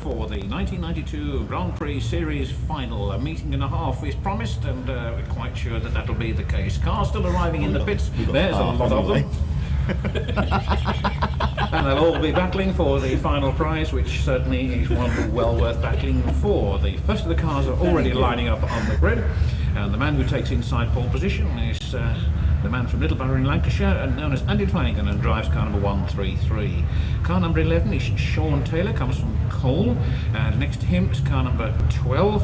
For the 1992 Grand Prix Series final, a meeting and a half is promised, and we're quite sure that that'll be the case. Cars still arriving in the pits. There's a lot of them. And they'll all be battling for the final prize, which certainly is one well worth battling for. The first of the cars are already lining up on the grid, and the man who takes inside pole position is the man from Littleborough in Lancashire, known as Andy Flanagan, and drives car number 133. Car number 11 is Sean Taylor, comes from Cole, and next to him is car number 12,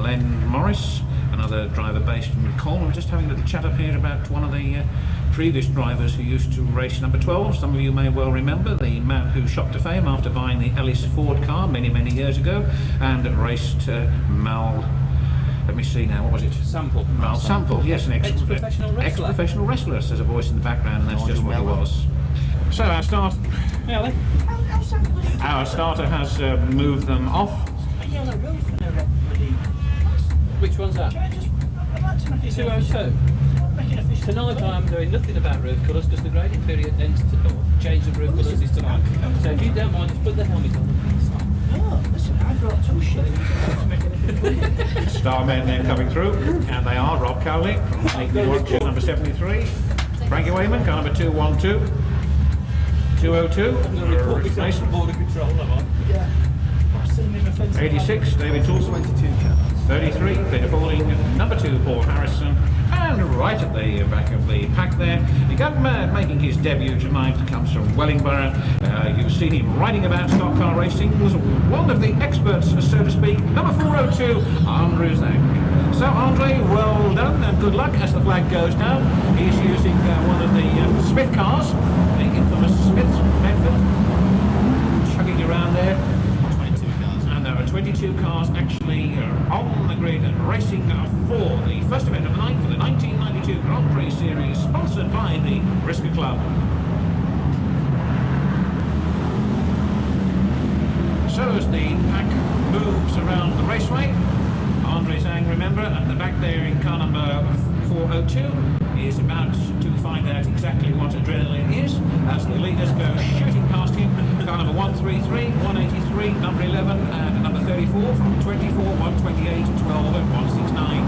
Len Morris, another driver based in Cole. We're just having a little chat up here about one of the previous drivers who used to race number 12. Some of you may well remember the man who shot to fame after buying the Ellis Ford car many years ago, and raced let me see now, what was it? Sample. Mal Sample, yes, an ex-professional wrestler. Ex-professional wrestler, says a voice in the background, and that's just what he was. So our starter has moved them off. A yellow roof and a red bloody... Which one's that? 202. Tonight I'm doing nothing about roof colours because the grading period ends to change of roof colours is tonight. So if you don't mind, just put the helmet on. Oh, listen, I brought 2 shillings to make anything. Starmen then coming through, and they are Rob Cowley from Lakely Yorkshire, number 73. Frankie Wayman, car number 212. 202. I'm going to report myself to border control, am I? Yeah. 86, David Toulson. 33, Peter Fording. Number 2, Paul Harrison. And right at the back of the pack there, the young man making his debut tonight comes from Wellingborough. You've seen him riding about stock car racing, was one of the experts, so to speak. Number 402, Andre Zang. So Andre, well done and good luck as the flag goes down. He's using one of the Smith cars, the infamous Smith Bedford, chugging around there. 22 cars actually on the grid and racing for the first event of the night for the 1992 Grand Prix Series, sponsored by the Brisker Club. So as the pack moves around the raceway, Andre Zang, remember, at the back there in car number 402 is about to find out exactly what adrenaline is as the leaders go shooting past him. Car number 133, 183, number 11 and number 34 from 24, 128, 12 and 169.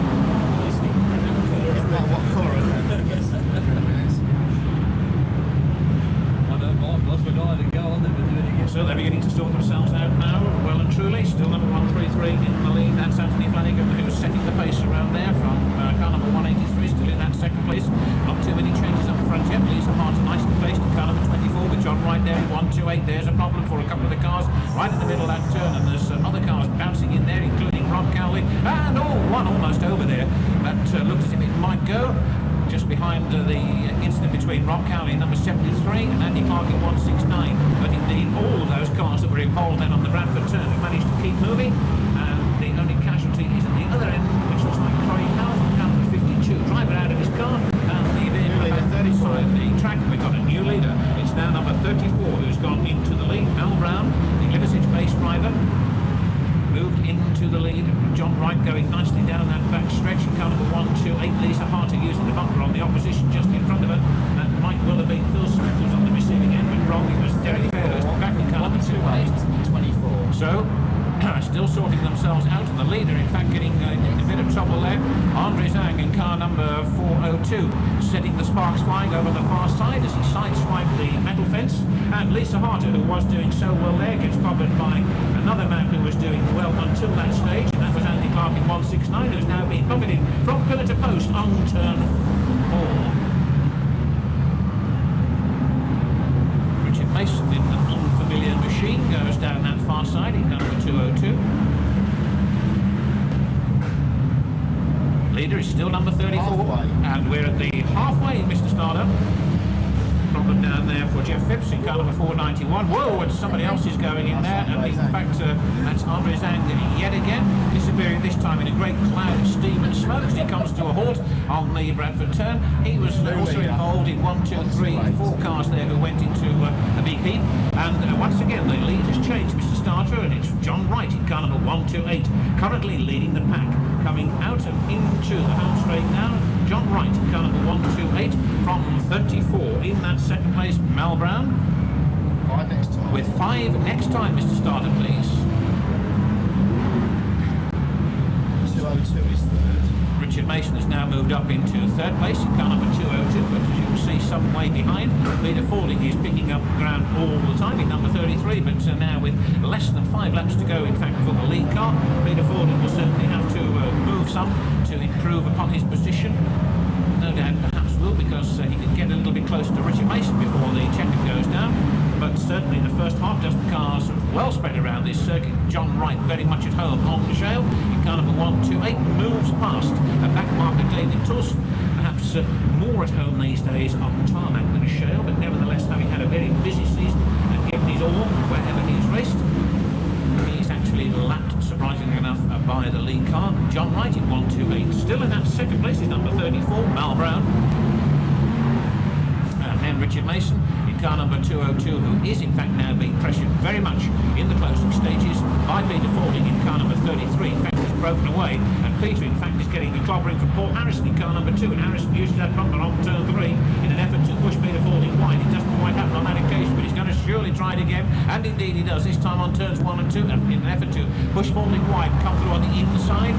What colour is it? I don't mind, lost my guy to go on there, but do it again. So they're beginning to sort themselves out now, well and truly. Still number 133 in the lead. That's Anthony Flanagan, who's setting the pace around there from car number 183, still in that second place. Not too many changes up front yet. Lisa Hart nice and placed in car number 24 with John Wright there in 128. There's a problem for a couple of the cars right in the middle of that turn, and there's other cars bouncing in there, including Rob Cowley, and one almost over there. That looked as if it might go. Just behind the incident between Rob Cowley, number 73, and Andy Clark in 169. But indeed, all of those cars that were involved then on the Bradford turn have managed to keep moving, and the only casualty is at the other end, which looks like Corey Howe from car number 52. Driver out of his car, and the vehicle about 35. The track, we've got a new leader. It's now number 34 who's gone into the lead. Al Brown, the Liversidge-based driver, moved into the lead. John Wright going nicely down that back stretch. Car number 128, Lisa Harter using the bumper on the opposition just in front of her. That might well have been Phil Smith who's on the receiving end, but wrong. It was Derek Fairhurst back in car number 28. 24. So, still sorting themselves out, and the leader, in fact, getting in a bit of trouble there. Andre Zang in car number 402, setting the sparks flying over the far side as he sideswiped the metal fence. And Lisa Harter, who was doing so well there, gets clobbered by another man who was doing well until that stage, and that was Andy Clark in 169, who's now been buffeted from pillar to post on turn 4. Richard Mason in an unfamiliar machine goes down that far side in car number 202. Leader is still number 34, and we're at the halfway, Mr. Starter. Problem down there for Jeff Phipps in car number 491. Whoa, and somebody else is going in there, and in fact that's Andre Zhang yet again, disappearing this time in a great cloud of steam and smoke as he comes to a halt on the Bradford turn. He was also involved in 1, 2, 3, 4 cars there who went into a big heap, and once again the lead has changed, Mr. Starter, and it's John Wright in car number 128, currently leading the pack, coming out and into the home straight now. John Wright, car number 128, from 34 in that second place. Mal Brown. 5 next time. With 5 next time, Mr. Starter, please. 202 is third. Richard Mason has now moved up into third place in car number 202, but as you can see, some way behind. Peter Fording is picking up ground all the time in number 33, but now with less than 5 laps to go, in fact, for the lead car, Peter Fording will certainly have to move some to improve upon his position. No doubt perhaps will, because he can get a little bit closer to Richard Mason before the checker goes down. But certainly the first half dozen cars well spread around this circuit. John Wright very much at home on the shale. In car number 128 moves past a back marker David Tulson, perhaps more at home these days on tarmac than a shale, but nevertheless having had a very busy season and given his all wherever he's raced. He's actually lapped, surprisingly enough, by the lead car. John Wright in 128. Still in that second place is number 34, Mal Brown. And then Richard Mason in car number 202, who is in fact now being pressured very much in the closing stages by Peter Fording in car number 33. In fact, he's broken away, and Peter in fact is getting a clobbering from Paul Harrison in car number 2, and Harrison uses that bumper on turn 3 in an effort to push Peter Fording wide. It doesn't quite happen on that occasion, but he's going to surely try it again, and indeed he does, this time on turns 1 and 2 in an effort to push Fording wide, come through on the inside.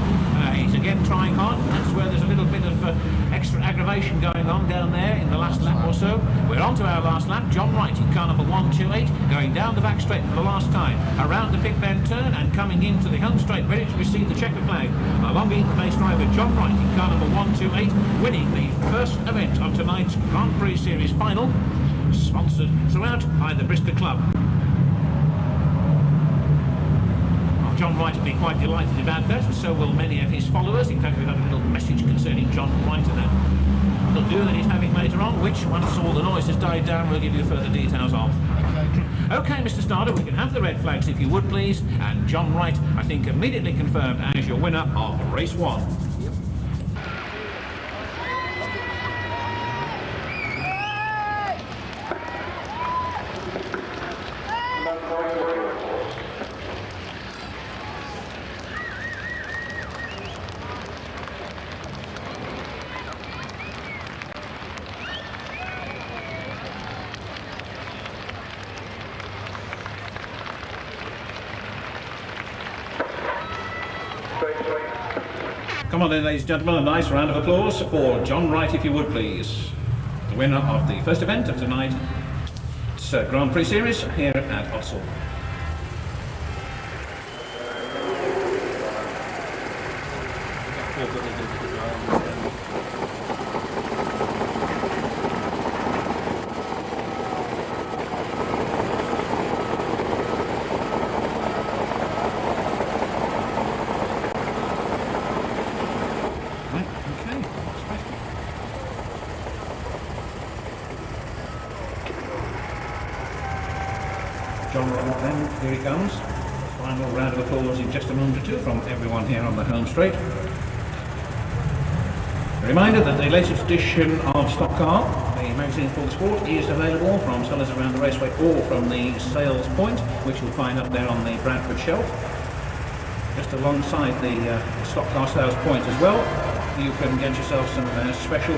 He's again trying hard, and that's where there's a little bit of extra aggravation going on down there in the last lap or so. We're on to our last lap. John Wright in car number 128, going down the back straight for the last time, around the Big Bend turn and coming into the home straight, ready to receive the checker flag. Along in the base driver, John Wright in car number 128, winning the first event of tonight's Grand Prix Series final, sponsored throughout by the Brisker Club. John Wright will be quite delighted about that, and so will many of his followers. In fact, we've got a little message concerning John Wright and that little do that he's having later on, which, once all the noise has died down, we'll give you further details of. Okay, Mr. Starter, we can have the red flags if you would, please. And John Wright, I think, immediately confirmed as your winner of race 1. Come on then, ladies and gentlemen, a nice round of applause for John Wright, if you would please. The winner of the first event of tonight's Grand Prix Series here at Odsal. John Wright then, here he comes. Final round of applause in just a moment or two from everyone here on the home straight. A reminder that the latest edition of Stock Car, the magazine for the sport, is available from sellers around the raceway or from the sales point, which you'll find up there on the Bradford shelf. Just alongside the Stock Car sales point as well, you can get yourself some special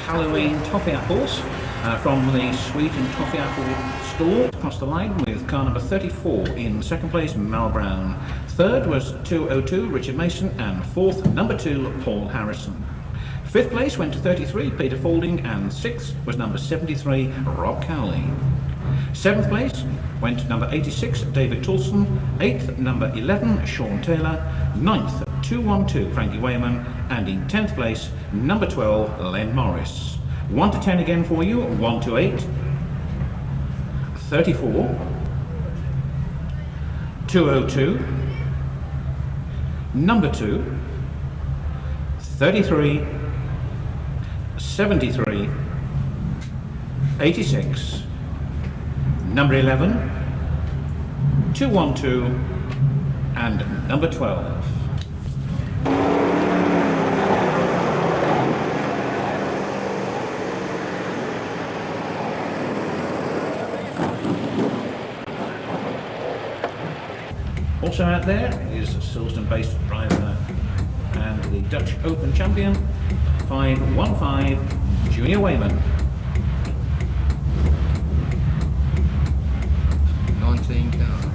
Halloween toffee apples from the Sweet and Toffee Apple store across the line, with car number 34 in second place, Mal Brown. Third was 202, Richard Mason, and fourth, number 2, Paul Harrison. Fifth place went to 33, Peter Fording, and sixth was number 73, Rob Cowley. Seventh place went to number 86, David Tulson. Eighth, number 11, Sean Taylor. Ninth, 212, Frankie Wayman. And in 10th place, number 12, Len Morris. 1 to 10 again for you. 1 to 8, 34, 202, number 2, 33, 73, 86, number 11, 212, and number 12. Also out there is Silverstone-based driver and the Dutch Open champion, 515, Junior Wayman. 19 cars.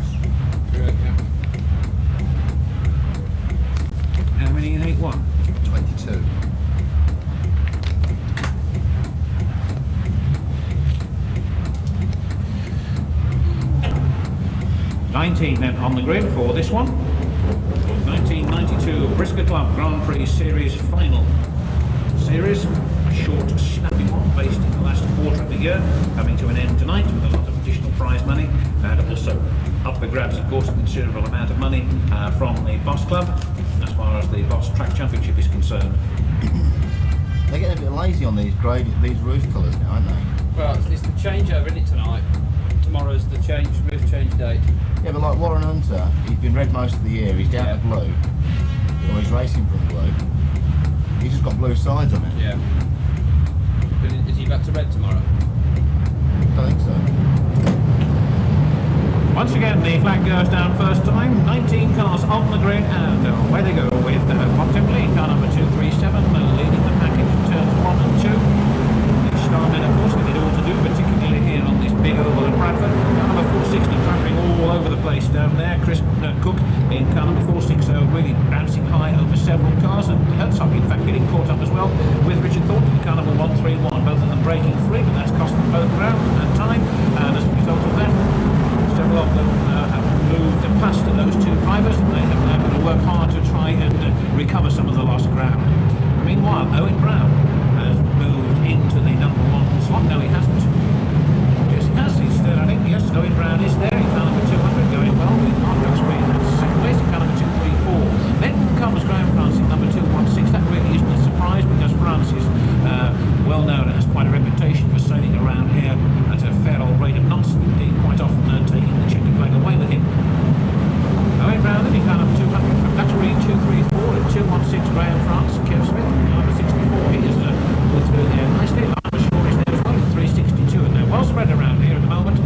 How many in 8-1? 22. Then on the grid for this one. 1992 Brisker Club Grand Prix Series final. Series, a short, snappy one based in the last quarter of the year, coming to an end tonight with a lot of additional prize money and also up for grabs, of course, a considerable amount of money from the Boss Club as far as the Boss Track Championship is concerned. They're getting a bit lazy on these roof colours now, aren't they? Well, it's the changeover, isn't it, tonight? Tomorrow's the roof change date. Yeah, but like Warren Hunter, he's been red most of the year, he's down to blue, or he's racing from blue. He's just got blue sides on it. Yeah. But is he back to red tomorrow? Don't think so. Once again, the flag goes down first time. 19 cars on the grid, and away they go with Optimally, car number 237, leading the package in turns 1 and 2. The starmen, of course, with it all to do, particularly here on this big oval at Bradford. Car number 460 travelling all over the place down there. Chris Cook in car number 460, really bouncing high over several cars, and Herzog, in fact, getting caught up as well with Richard Thornton in car number 131. Both of them breaking free, but that's cost them both ground and time, and as a result of that, several of them have moved past those two drivers, and they have now got to work hard to try and recover some of the lost ground. Meanwhile, Owen Brown has moved into the number 1 slot. No, he hasn't. Yes, he has. He's there, I think. Yes, Owen Brown is there in car number 200, going well with Mark Duxbury in second place in car number 234. Then comes Graham France in number 216. That really isn't a surprise because France is well known and has quite a reputation for sailing around here at a fair old rate of knots, indeed quite often taking the checkered flag away with him. Owen Brown then in car number 200 from Duxbury 234 and 216 Graham France. Kev Smith number 64, he is pulled through there nicely. Lionel Shaw is there as well in 362, and they're well spread around here at the moment.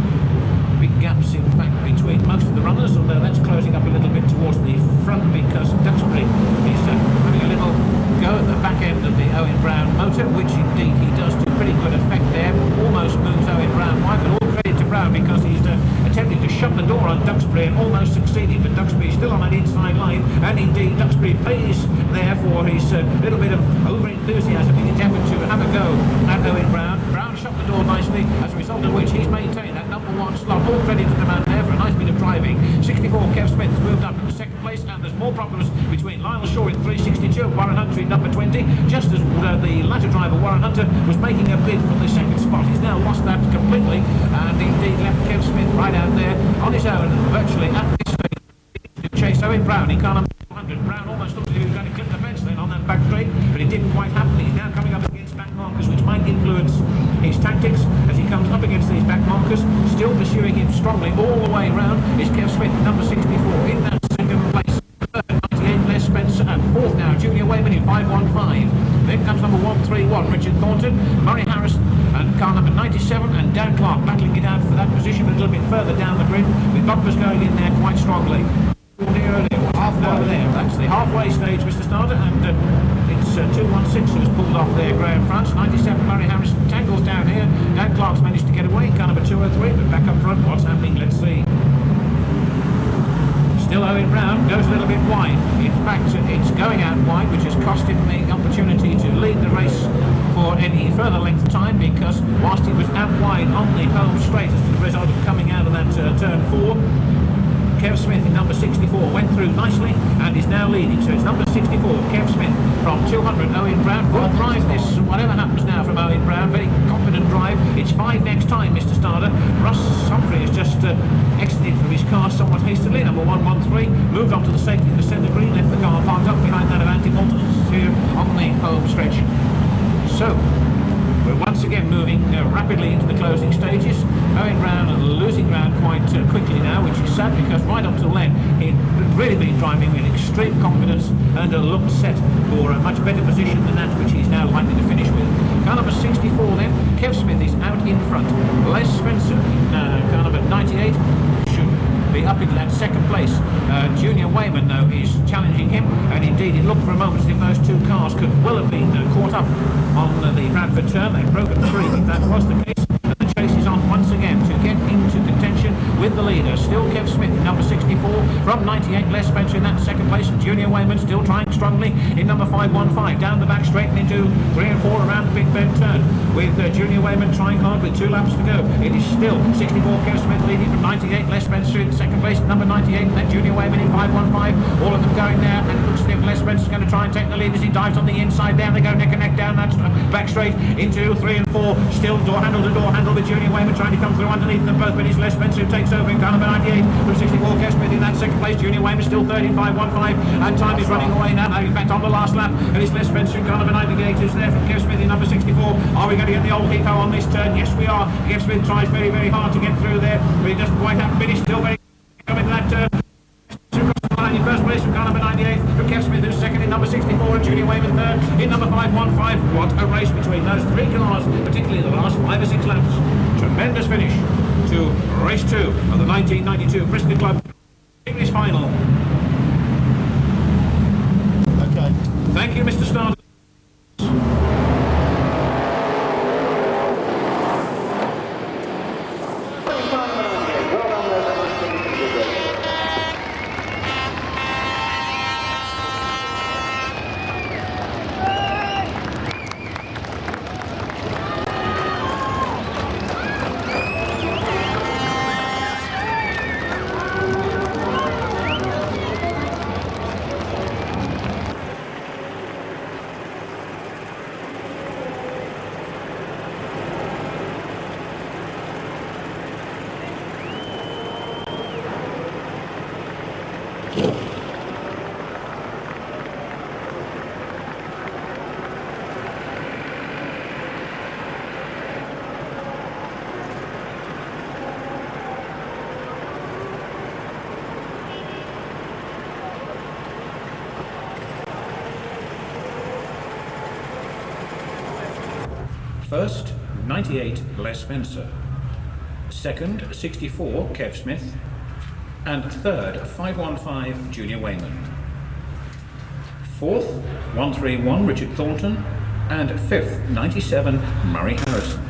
Big gaps in fact between most of the runners, although that's closing up a little bit towards the front because Duxbury is having a little go at the back end of the Owen Brown motor, which indeed he does to pretty good effect there. Almost moves Owen Brown wide, but all credit to Brown because he's attempting to shut the door on Duxbury and almost succeeding, but Duxbury is still on that inside line, and indeed Duxbury pays there for his little bit of over-enthusiasm in his effort to have a go at Owen Brown. Brown shut the door nicely, as a result of which he's maintained that number 1 slot. All credit to the man there for a nice bit of driving. 64 Kev Smith has moved up into second place, and there's more problems between Lionel Shaw in 362 and Warren Hunter in number 20, just as the latter driver, Warren Hunter, was making a bid for the second spot. He's now lost that completely, and indeed left Kev Smith right out there on his own, virtually at this stage, to chase Owen Brown in car number 200. Brown almost looked as if he was going to clip the fence then on that back straight, but it didn't quite happen. He's now coming up against back markers, which might influence his tactics as he comes up against these back markers. Still pursuing him strongly all the way round is Kev Smith, number 64, in that second place. Third, 98, Les Spencer, and fourth now, Junior Wayman in 515. Then comes number 131, Richard Thornton, Murray Harris, and car number 97, and Dan Clark battling it out for that position a little bit further down the grid, with bumpers going in there quite strongly. Halfway there, that's the halfway stage, Mr. Starter, and it's 216 who's pulled off there, Graham France. 97, Murray Harris tangles down here. Dan Clark's managed to get away, car number 203, but back up front, what's happening? Let's see. Still Owen Brown goes a little bit wide. In fact, it's going out wide, which has cost him the opportunity to lead the race for any further length of time, because whilst he was out wide on the home straight as a result of coming out of that turn 4, Kev Smith in number 64 went through nicely and is now leading. So it's number 64, Kev Smith, from 200, Owen Brown. Good drive this, whatever happens now from Owen Brown. Very confident drive. It's 5 next time, Mr. Starter. Russ Humphrey has just exited from his car somewhat hastily. Number 113 moved on to the safety of the centre green, left the car parked up behind that of Anti Moulton here on the home stretch. So We're once again moving rapidly into the closing stages. Owen Brown losing ground quite quickly now, which is sad because right up till then he'd really been driving with extreme confidence and looked set for a much better position than that which he's now likely to finish with. Car number 64 then, Kev Smith is out in front. Les Spencer in car number 98 should be up into that second place. Junior Wayman though is challenging him, and indeed it looked for a moment as if those two cars could well have been caught up on the Bradford turn. They've broken free if that was the case, and the chase is on once again to get into contention with the leader. Still Kev Smith in number 64 from 98, Les Spencer in that second place, and Junior Wayman still trying strongly in number 515 down the back straight and into 3 and 4 around the Big Bend turn, with Junior Wayman trying hard with 2 laps to go. It is still 64 Kev Smith leading from 98, Les Spencer in second place at number 98, and then Junior Wayman in 515, all of them going there, and it looks as if Les Spencer's going to try and take the lead as he dives on the inside there. They go neck and neck down that back straight into 3 and 4, still door handle to door handle with Junior Wayman trying to come through underneath them both, but it's Les Spencer who takes over in car number 98 from 64 Kev Smith in that second place. Junior Wayman still third in 515, and time is running away now. In fact, on the last lap, and it's Les Spencer in car number 98 who's there from Kev Smith in number 64. Are we going to get the old Hito on this turn? Yes, we are. Kev Smith tries very, very hard to get through there, but he doesn't quite have finish. Still very coming to that turn. In first place from car number 98 from Kev Smith, who's second in number 64, and Junior Wayman third in number 515. What a race between those 3 cars, particularly the last 5 or 6 laps. Tremendous finish to race 2 of the 1992 Bristol Club English final. Okay. Thank you, Mr. Stardust. First, 98 Les Spencer. Second, 64 Kev Smith. And third, 515 Junior Wayman. Fourth, 131 Richard Thornton. And fifth, 97 Murray Harrison.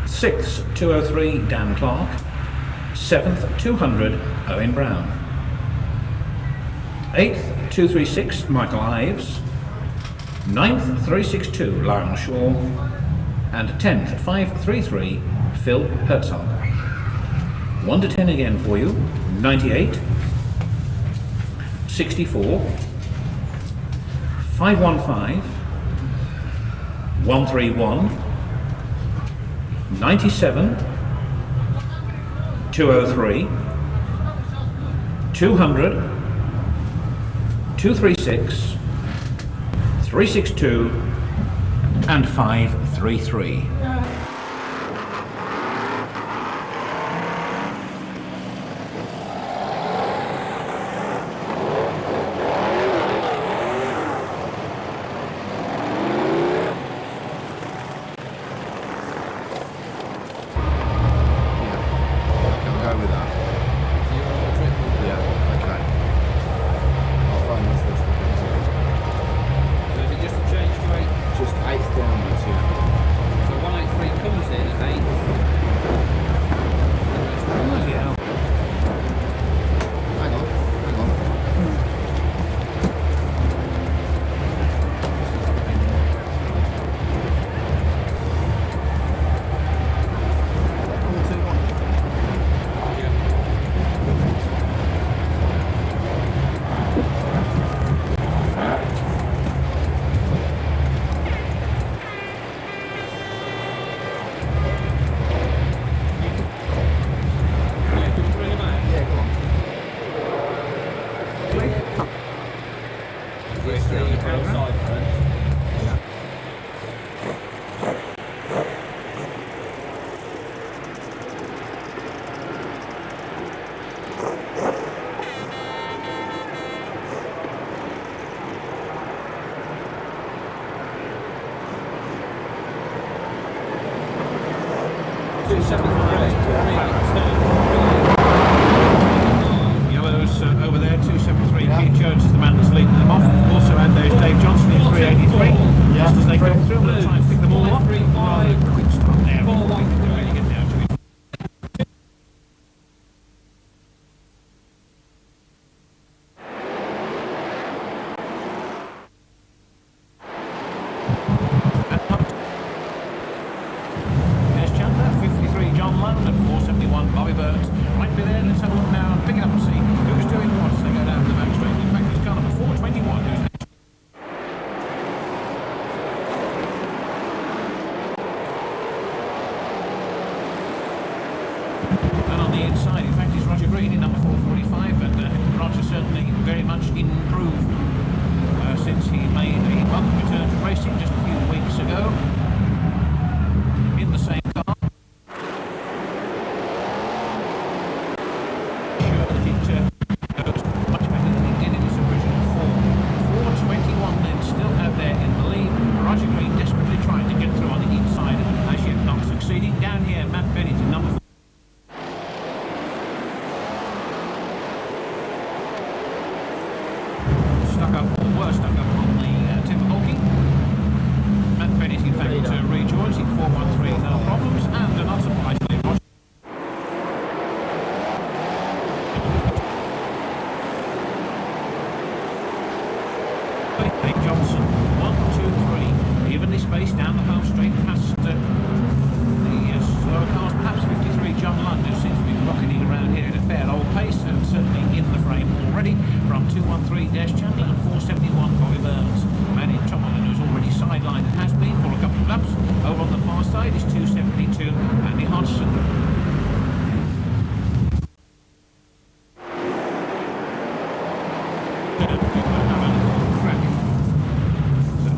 Sixth, 203 Dan Clark. Seventh, 200 Owen Brown. Eighth, 236 Michael Ives. 9th, 362 Lionel Shaw, and 10th, 533 Phil Herzog. 1 to 10 again for you. 98, 64, 515, 131, 97, 203, 200, 236, 362 and 533. Just 8th downwards, yeah. So 183 Yellows over there, 273. Keith Jones is the man that's leading them off. Also, and there's Dave Johnson in 383. Just as they come through, I'm going to try and pick them all up. Rather quick stop there. Really get down to it. There's Chandler, 53 John Lund, and 471 Bobby Burns. Right be there, let's have a look now and pick it up and see who's doing what as they go down the back straight. In fact, it's car number 421 who's and on the inside, in fact, is Roger Green in number 445, and Roger certainly very much improved since he made a welcome return to racing just a few weeks ago in the same car. Sure that it goes much better than it did in its original form. 421 then still out there in the lead. Roger Green desperately trying to get through on the inside, as yet not succeeding. Down here, Matt Bennett in number 4. Stuck up on the Timber Hulking. Matt Bennett, in fact, rejoins in 413, no problems, and not surprisingly, Roger. Dave Johnson, 1, 2, 3, evenly spaced down the home straight past the slower cars, perhaps 53 John Lund, who seems to be rocketing around here at a fair old pace, and certainly in the frame already from 213 Des Chandler and 471 Bobby Burns. Man in trouble and who's already sidelined and has been for a couple of laps. Over on the far side is 272 Andy Hodgson.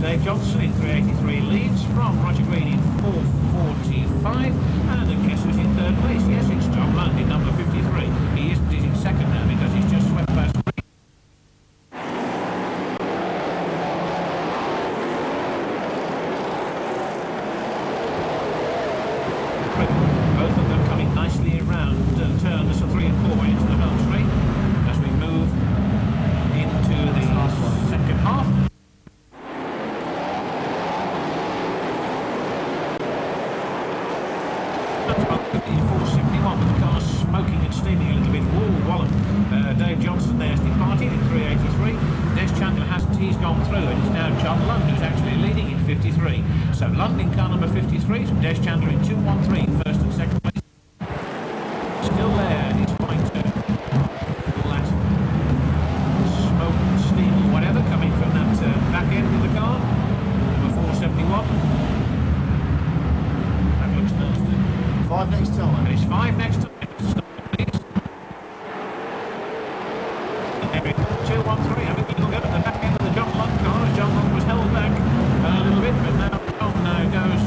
Dave Johnson in 383 leads from Roger Green in 445, and I guess who's in third place? Yes, it's John Lund in number 53. He isn't in second now because he's just swept past Green. Both of them coming nicely around turns 3 and 4 into the home straight as we move into the second half. With the car smoking and steaming a little bit. Whoa, wallop. Dave Johnson there's departed in 383. Des Chandler hasn't, he's gone through, and it's now John Lund who's actually leading in 53. So Lund in car number 53 from Des Chandler in 213, first and second place. Still there, despite all that smoke and steam or whatever coming from that back end of the car. Number 471. That looks nasty. 5 next time. It's 5 next time. There it is, 213. Having a little go at the back end of the John Lund car. John Lund was held back a little bit, but now John goes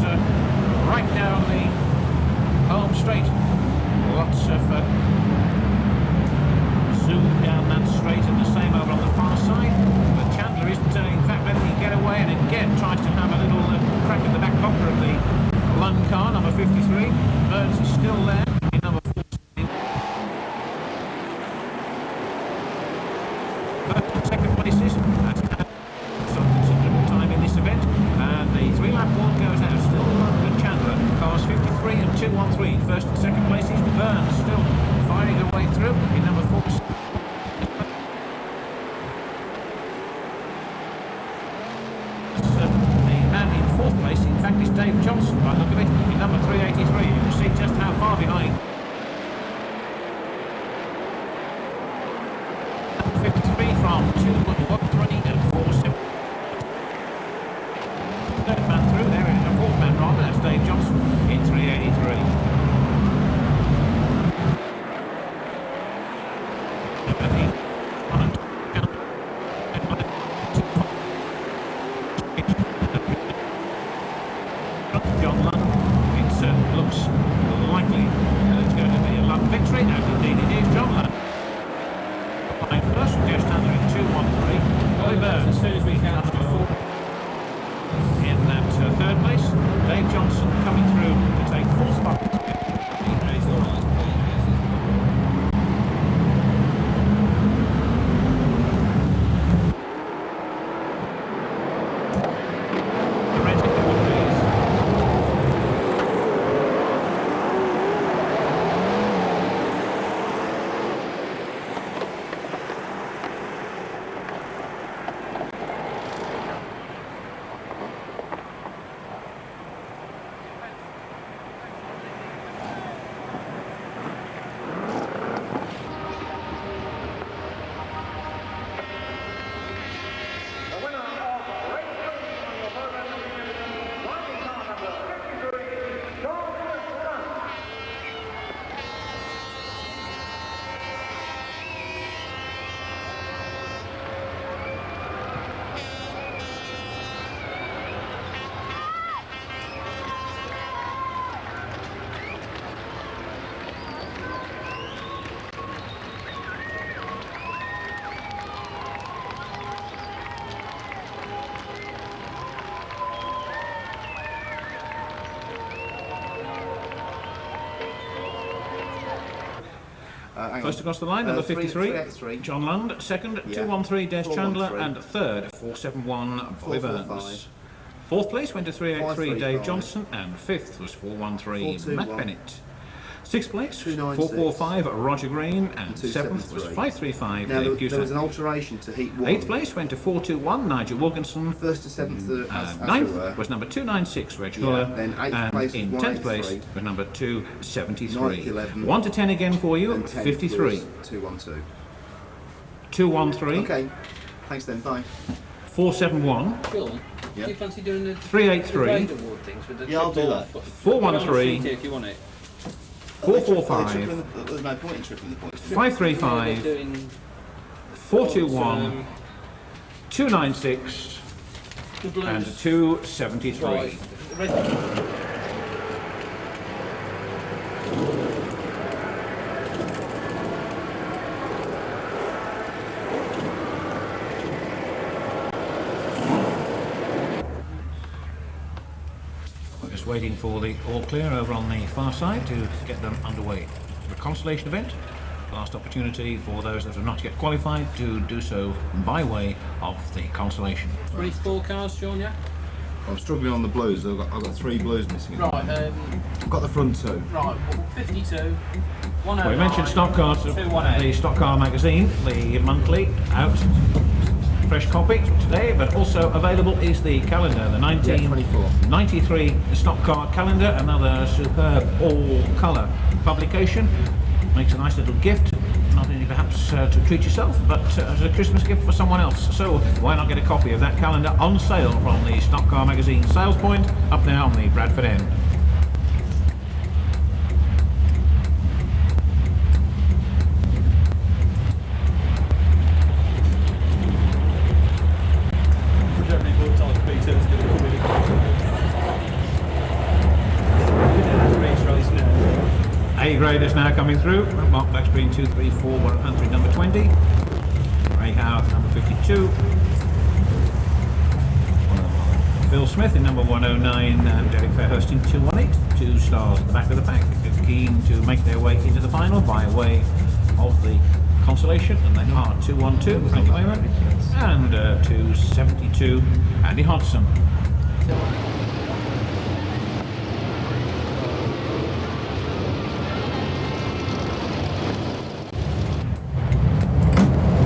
right down the home straight. Lots of zoom down that straight, and the same over on the far side. But Chandler isn't, in fact, letting him get away, and again tries to have a little crack at the back bumper of the Lund car, number 53. Burns is still there in number 14. First and second places. That's had some considerable time in this event. And the 3-lap one goes out. Still Lund and Chandler. Cars 53 and 213. First and second places. Burns still firing her way through in number 4. Fourth place, in fact, is Dave Johnson, by the look of it, in number 383. You can see just how far behind. 53 from 213 and 47. Third man through there, and a fourth man wrong, that's Dave Johnson in 383. John Lund, it looks likely that it's going to be a Lund victory, and indeed it is. John Lund first from Des Chandler in 213. Bobby Burns as soon as we can in that third place. Dave Johnson coming through to take 4th spot. Hang First on. across the line, number 53, 383. John Lund. Second, Yeah. 213, Des 413. Chandler. And third, 471, Bobby 445. Burns. Fourth place went to 383, Dave 535. Johnson. And fifth was 413, 421. Matt Bennett. Sixth place, 296. 445, Roger Green. And seventh was 273. 535, Now, Dave there was an Cusack. alteration to heat 1. Eighth place went to 421, Nigel Wilkinson. First to 7th, as Ninth we were. was number 296, Reg Yeah, Huller. then eighth And place was in 10th place 183. was number 273. Ninth, 11. 1 to 10 again for you, And 10th 53. was 212. 213, Okay, thanks then, bye. 471, Sean, Yeah. do you fancy doing the 383, grade award things with the Yeah, I'll do triple that. 413, if you want it. 445, There's no point in tripling the points. 535, They're doing 421, 296, the blues. and 273. Right. Red. We're just waiting for the all clear over on the far side to get them underway. The consolation event, last opportunity for those that have not yet qualified to do so by way of the consolation. 24 cars, Sean, yeah? I'm struggling on the blues. I've got 3 blues missing. Right, I've got the front 2. right, 52, 109, Well, we mentioned Stock Cars, the 218. Stock Car magazine, the monthly out, fresh copy today, but also available is the calendar, the 1993 Stock Car calendar, another superb all-colour publication. Makes a nice little gift, not only perhaps to treat yourself, but as a Christmas gift for someone else. So why not get a copy of that calendar on sale from the Stock Car magazine sales point up there on the Bradford end. A grade is now coming through. Mark Blackstreet 234, Warren Huntry number 20. Ray Howard number 52. Phil Smith in number 109 and Derek Fairhurst in 218. 2 stars at the back of the pack. Keen to make their way into the final by way of the consolation, and they are 212, Andy Wayman, and 272, Andy Hodgson.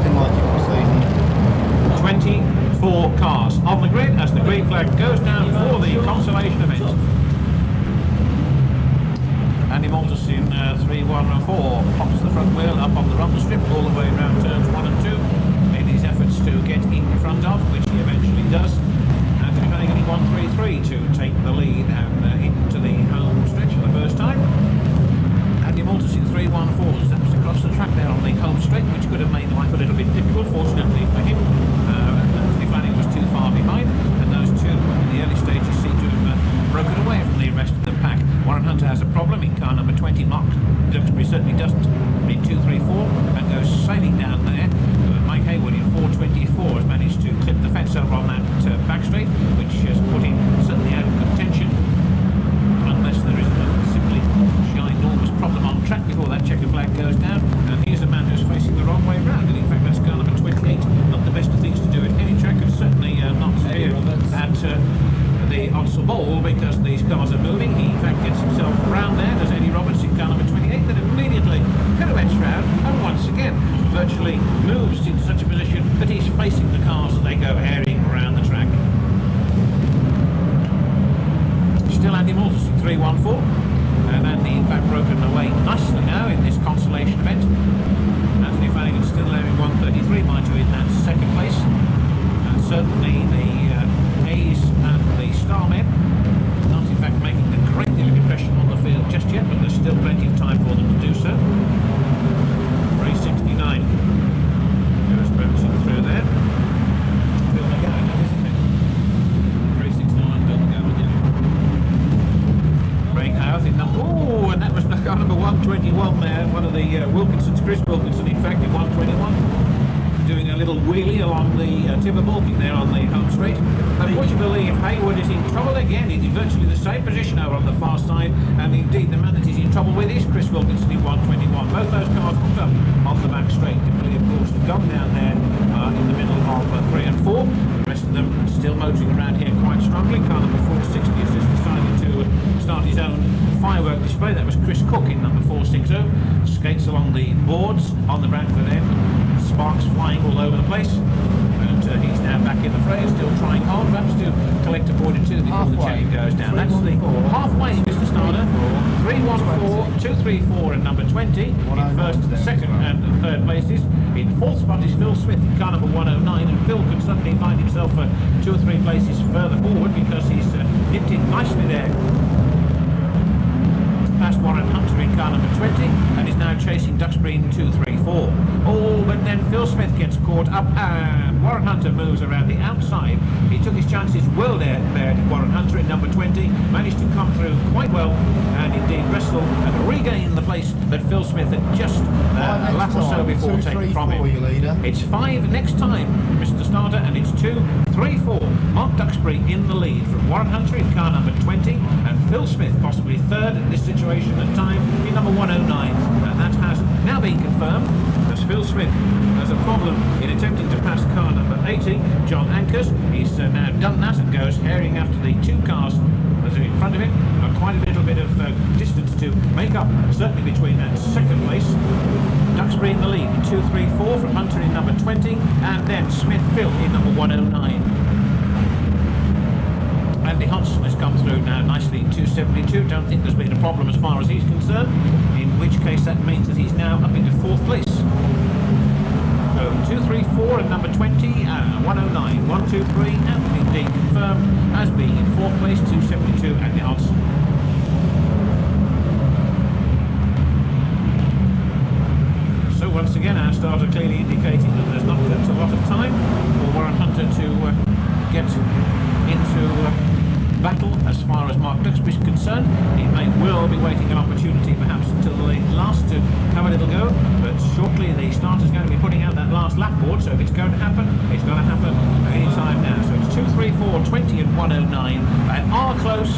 Didn't like it all season. 24 cars on the grid as the green flag goes down for the consolation event. Andy Maltus in 3-1-4 pops the front wheel up on the rumble strip all the way around turns 1 and 2. Made his efforts to get in front of, which he eventually does. And he's running in 1-3-3 to take the lead and into the home stretch for the first time. Andy Maltus in 3-1-4 steps across the track there on the home straight, which could have made life a little bit difficult, fortunately for him. Anthony Flanning was too far behind, and those two in the early stages seem to have broken away from the rest of the pack. Warren Hunter has a problem in car number 20, Mark Duxbury certainly doesn't, in 2-3-4, and goes sailing down there. Mike Hayward in 4-24 has managed to clip the fence over on that back straight, which has put him certainly out of contention, unless there is a simply ginormous problem on track before that checker flag goes down. And here's a man who's facing the wrong way round, and in fact that's car number 28, not the best of things to do at any track, and certainly not here at the Odsal Bowl, because these cars are moving. He in fact gets himself round there, does Eddie Roberts in car number 28, then immediately pirouettes round, and once again virtually moves into such a position that he's facing the cars as they go herring around the track. Still Andy Maltus in 3-1-4, and Andy in fact broken away nicely now in this consolation event. Anthony Flanagan still there in 1:33, mind you, in that second place, and certainly the Hayes and the Starmen not in fact making a great deal of impression on the field just yet, but there's still plenty of time for them to do so. Race 69 goes bouncing through there. Phil McGowan, isn't it? Race 69 Phil McGowan, yeah. Craig Howth in number, and that was car number 121 there, one of the Wilkinsons, Chris Wilkinson in fact in 121. Doing a little wheelie along the Timber Balking there on the home straight. And would you believe Hayward is in trouble again? He's in virtually the same position over on the far side, and indeed the man that he's in trouble with is Chris Wilkinson in 121. Both those cars put up on the back straight. Dipley, of course, has gone down there in the middle of 3 and 4. The rest of them still motoring around here quite strongly. Car number 460 has just decided to start his own firework display. That was Chris Cook in number 460. Skates along the boards on the Bradford end. Sparks flying all over the place. And he's now back in the fray, still trying hard, perhaps to collect a point or two before the chain goes down. That's the halfway, Mr. Starter. 314, 234 and number 20 in first, second and third places. In fourth spot is Phil Smith in car number 109, and Phil can suddenly find himself 2 or 3 places further forward because he's nipped in nicely there past Warren Hunter in car number 20 and is now chasing Duxbury in 234. Oh, but then Phil Smith gets caught up and Warren Hunter moves around the outside. He took his chances well there, Warren Hunter in number 20, managed to come through quite well and indeed wrestle and regain the place that Phil Smith had just a lap or so before taken from him. It's 5 next time, Mr. Starter, and it's 2-3-4. Mark Duxbury in the lead from Warren Hunter in car number 20 and Phil Smith possibly third in this situation at time in number 109, and that has now been confirmed as Phil Smith has a problem in attempting to pass car number 80, John Anchors. He's now done that and goes herring after the 2 cars that are in front of him. Quite a little bit of distance to make up, certainly between that second place. Duxbury in the lead, 2-3-4 from Hunter in number 20, and then Smith Phil in number 109. Andy Hodgson has come through now nicely in 272. Don't think there's been a problem as far as he's concerned, in which case that means that he's now up into 4th place. So 2-3-4 and number 20, 109, 1-2-3, and indeed confirmed as being in 4th place, 272, Andy Hodgson. So once again our starter clearly indicating that there's not a lot of time for Warren Hunter to get into battle as far as Mark Duxbury is concerned. He may well be waiting an opportunity perhaps until the last to have a little go, but shortly the starter's going to be putting out that last lap board, so if it's going to happen, it's going to happen any time now. So it's 2-3-4, 20 and 109, and are close.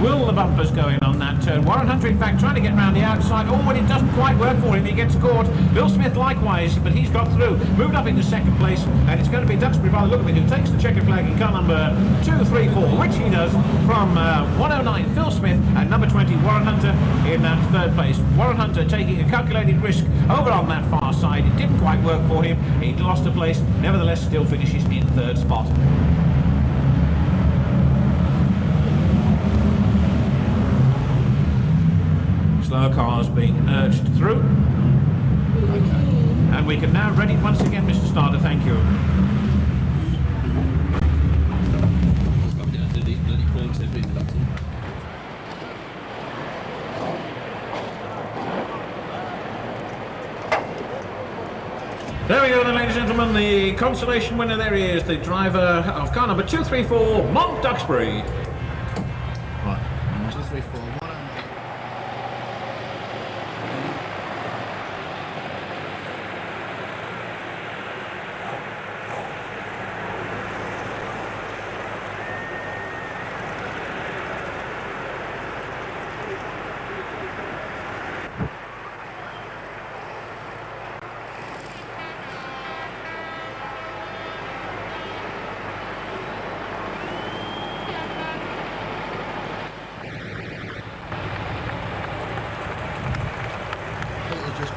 Will the bumpers going on that turn? Warren Hunter in fact trying to get around the outside. Oh, and it doesn't quite work for him, he gets caught. Bill Smith likewise, but he's got through, moved up into 2nd place, and it's going to be Duxbury by the look of it who takes the checker flag in car number 2-3-4, which he does from 109 Phil Smith and number 20 Warren Hunter in that 3rd place. Warren Hunter taking a calculated risk over on that far side. It didn't quite work for him, he'd lost a place, nevertheless still finishes in 3rd spot. Slower cars being urged through. Okay. And we can now ready once again, Mr. Starter, thank you. There we go then, ladies and gentlemen, the consolation winner there he is, the driver of car number 234, Mark Duxbury. Right, 2-3-4.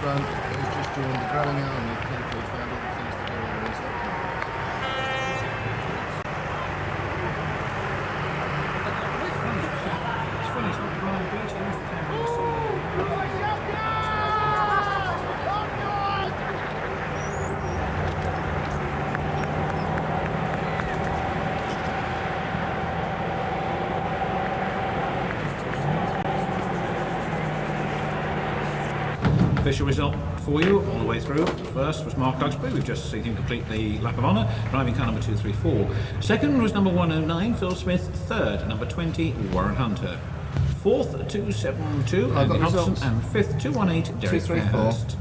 It was just during the growing out and people found other things to do and It's funny, it's not Brian Beach, they must have come Official result for you all the way through. First was Mark Duxbury, we've just seen him complete the lap of honour, driving car number 234. Second was number 109, Phil Smith. Third, number 20, Warren Hunter. Fourth, 272, Andy Hodgson, and fifth, 218, Derek Fairhurst.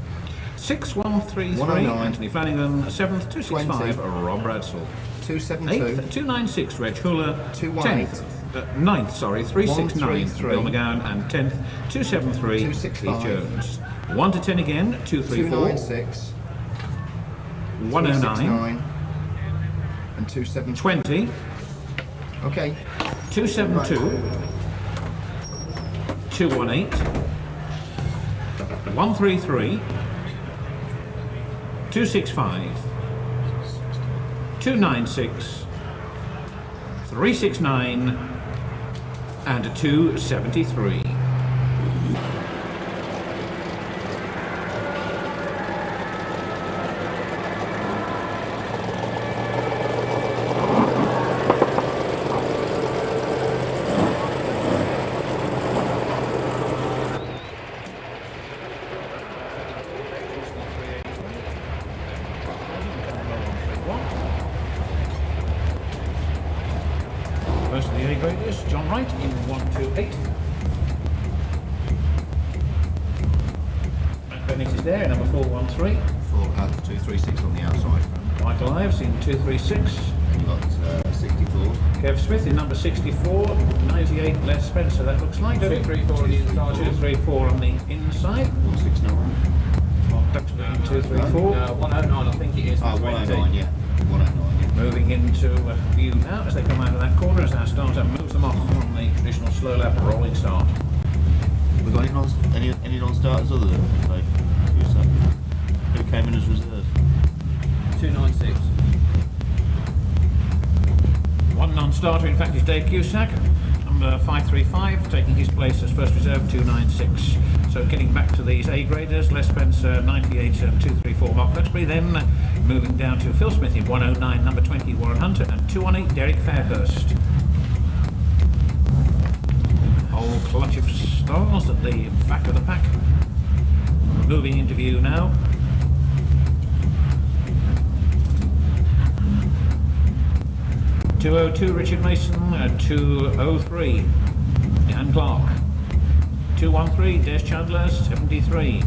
6-1-3-3, Anthony Flanagan. 7th, 265, Rob Bradsell. 272. 8th, 296, Reg Hooler. 218. 10th, 9th, sorry, 369 133. Bill McGowan, and 10th 273 265. Keith Jones. 1 to 10 again, 234 296. 109 269. And 272. 20 Okay. 272 218 133 265 296 369 and 273. First of the A graders, John Wright in 128. Matt Bennett is there, number 413. 236 on the outside. Michael Ives in 236. And you got 64. Kev Smith in number 64. 98 Les Spencer, that looks like. 234 on the inside. 234 on the inside. 169. Mark Duxbury in 234. 109, I think it is. 109, yeah. 109, yeah. Moving into view now as they come out of that corner as our starter moves them off on the traditional slow lap rolling start. We got any non-starters other than Dave? Who came in as reserve? 296. One non-starter, in fact, is Dave Cusack, number 535, taking his place as first reserve, 296. So getting back to these A graders, Les Spencer 98 and 234 Mark Duxbury, then moving down to Phil Smith in 109, number 20 Warren Hunter, and 218 Derek Fairhurst. Whole clutch of stars at the back of the pack. Moving into view now. .202 Richard Mason, 203 Dan Clark, 213 Des Chandler, 73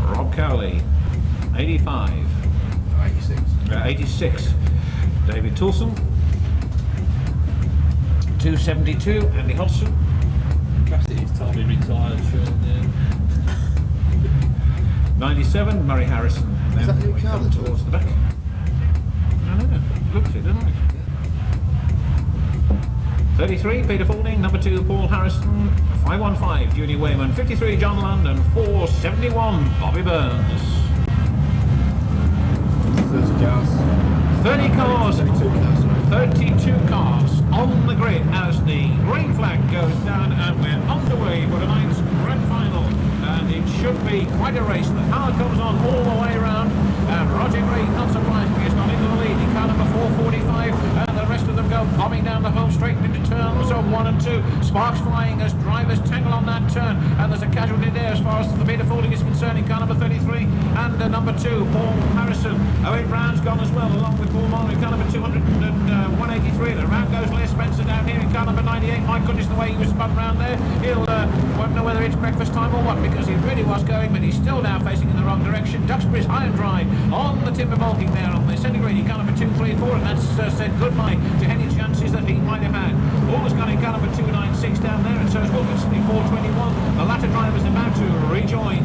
Rob Cowley, 85 86 David Toulson, 272 Andy Hodgson, Perhaps it is time he retired, Sean. 97 Murray Harrison. And Is then that Luke we come Calvert? towards the back. I don't know. Looks it, doesn't it? 33 Peter Faulding, number 2 Paul Harrison, 515 Judy Wayman, 53 John Land, and 471 Bobby Burns. 30 cars. 30 cars, 32 cars. 32 cars on the grid as the green flag goes down, and we're underway for tonight's grand final. And it should be quite a race. The car comes on all the way around, and Roger Green, not surprisingly, is not into the lead. He car number 445, and the rest of them go bombing down the home straight into turns of 1 and 2. Sparks flying as drivers tangle on that turn, and there's a casualty there as far as the Peter Faulding is concerned in car number 33, and number 2 Paul Harrison. Owen Brown's gone as well, along with Paul Molly, car number 200 and 183. The round goes Les Spencer down here in car number 98. My goodness, the way he was spun round there. He'll won't know whether it's breakfast time or what, because he really was going, but he's still now facing in the wrong direction. Duxbury's high and dry on the timber bulking there on the centigrade. Car number 234, and that's said goodbye to any chances that he might have had. All's gone in car number 296 down there, and so is Wilkinson in 421. The latter driver's about to rejoin.